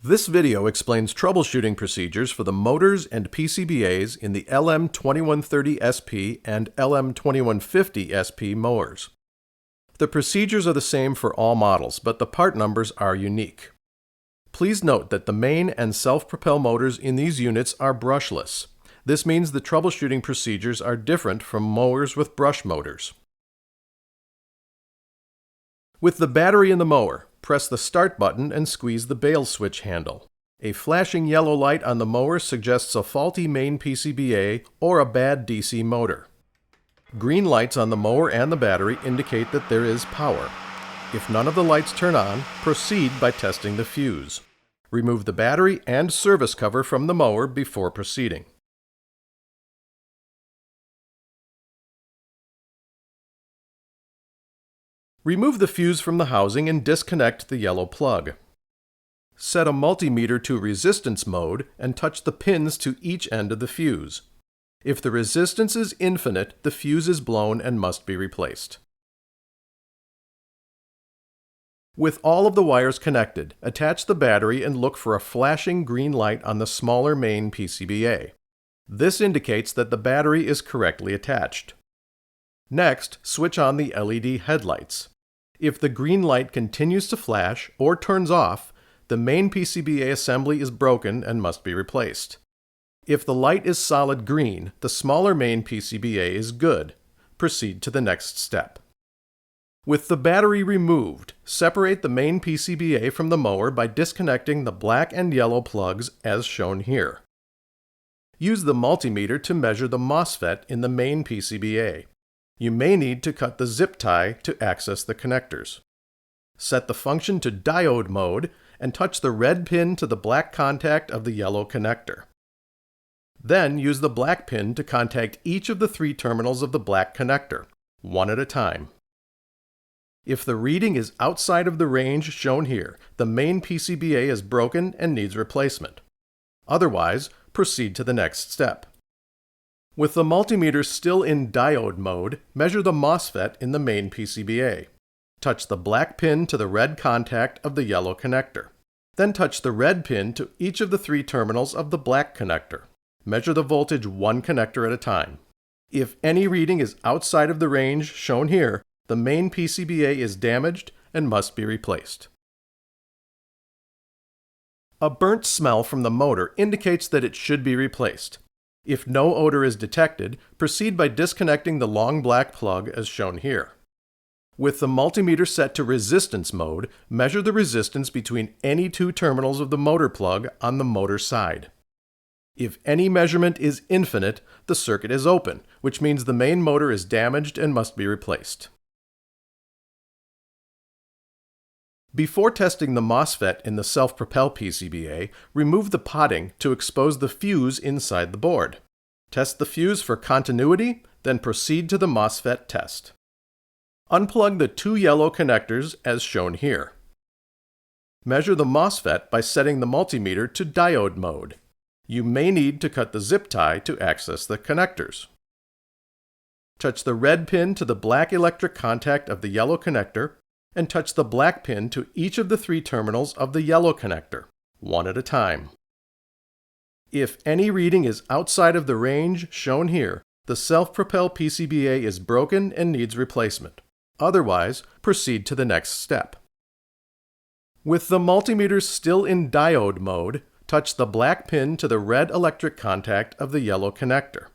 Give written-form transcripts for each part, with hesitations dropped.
This video explains troubleshooting procedures for the motors and PCBAs in the LM2130SP and LM2150SP mowers. The procedures are the same for all models, but the part numbers are unique. Please note that the main and self-propel motors in these units are brushless. This means the troubleshooting procedures are different from mowers with brush motors. With the battery in the mower, press the start button and squeeze the bail switch handle. A flashing yellow light on the mower suggests a faulty main PCBA or a bad DC motor. Green lights on the mower and the battery indicate that there is power. If none of the lights turn on, proceed by testing the fuse. Remove the battery and service cover from the mower before proceeding. Remove the fuse from the housing and disconnect the yellow plug. Set a multimeter to resistance mode and touch the pins to each end of the fuse. If the resistance is infinite, the fuse is blown and must be replaced. With all of the wires connected, attach the battery and look for a flashing green light on the smaller main PCBA. This indicates that the battery is correctly attached. Next, switch on the LED headlights. If the green light continues to flash or turns off, the main PCBA assembly is broken and must be replaced. If the light is solid green, the smaller main PCBA is good. Proceed to the next step. With the battery removed, separate the main PCBA from the mower by disconnecting the black and yellow plugs as shown here. Use the multimeter to measure the MOSFET in the main PCBA. You may need to cut the zip tie to access the connectors. Set the function to diode mode and touch the red pin to the black contact of the yellow connector. Then use the black pin to contact each of the three terminals of the black connector, one at a time. If the reading is outside of the range shown here, the main PCBA is broken and needs replacement. Otherwise, proceed to the next step. With the multimeter still in diode mode, measure the MOSFET in the main PCBA. Touch the black pin to the red contact of the yellow connector. Then touch the red pin to each of the three terminals of the black connector. Measure the voltage one connector at a time. If any reading is outside of the range shown here, the main PCBA is damaged and must be replaced. A burnt smell from the motor indicates that it should be replaced. If no odor is detected, proceed by disconnecting the long black plug as shown here. With the multimeter set to resistance mode, measure the resistance between any two terminals of the motor plug on the motor side. If any measurement is infinite, the circuit is open, which means the main motor is damaged and must be replaced. Before testing the MOSFET in the self-propel PCBA, remove the potting to expose the fuse inside the board. Test the fuse for continuity, then proceed to the MOSFET test. Unplug the two yellow connectors as shown here. Measure the MOSFET by setting the multimeter to diode mode. You may need to cut the zip tie to access the connectors. Touch the red pin to the black electric contact of the yellow connector and touch the black pin to each of the three terminals of the yellow connector, one at a time. If any reading is outside of the range shown here, the self-propel PCBA is broken and needs replacement. Otherwise, proceed to the next step. With the multimeter still in diode mode, touch the black pin to the red electric contact of the yellow connector.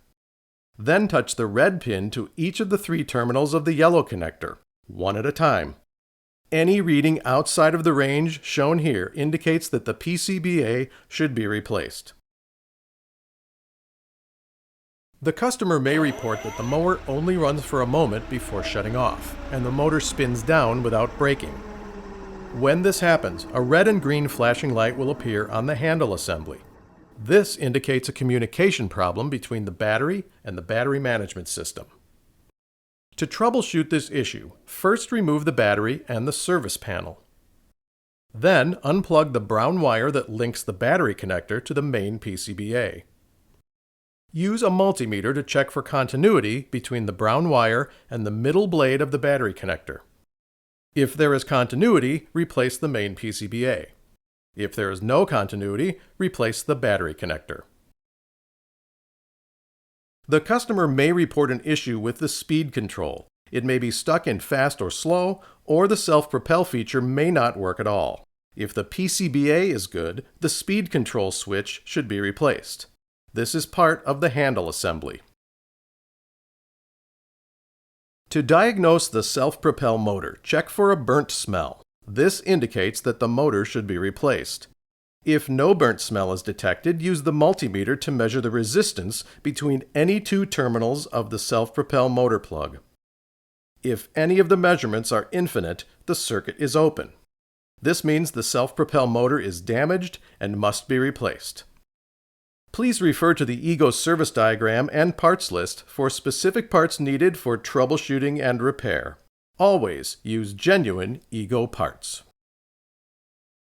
Then touch the red pin to each of the three terminals of the yellow connector, one at a time. Any reading outside of the range shown here indicates that the PCBA should be replaced. The customer may report that the mower only runs for a moment before shutting off, and the motor spins down without braking. When this happens, a red and green flashing light will appear on the handle assembly. This indicates a communication problem between the battery and the battery management system. To troubleshoot this issue, first remove the battery and the service panel. Then unplug the brown wire that links the battery connector to the main PCBA. Use a multimeter to check for continuity between the brown wire and the middle blade of the battery connector. If there is continuity, replace the main PCBA. If there is no continuity, replace the battery connector. The customer may report an issue with the speed control. It may be stuck in fast or slow, or the self-propel feature may not work at all. If the PCBA is good, the speed control switch should be replaced. This is part of the handle assembly. To diagnose the self-propel motor, check for a burnt smell. This indicates that the motor should be replaced. If no burnt smell is detected, use the multimeter to measure the resistance between any two terminals of the self-propel motor plug. If any of the measurements are infinite, the circuit is open. This means the self-propel motor is damaged and must be replaced. Please refer to the EGO service diagram and parts list for specific parts needed for troubleshooting and repair. Always use genuine EGO parts.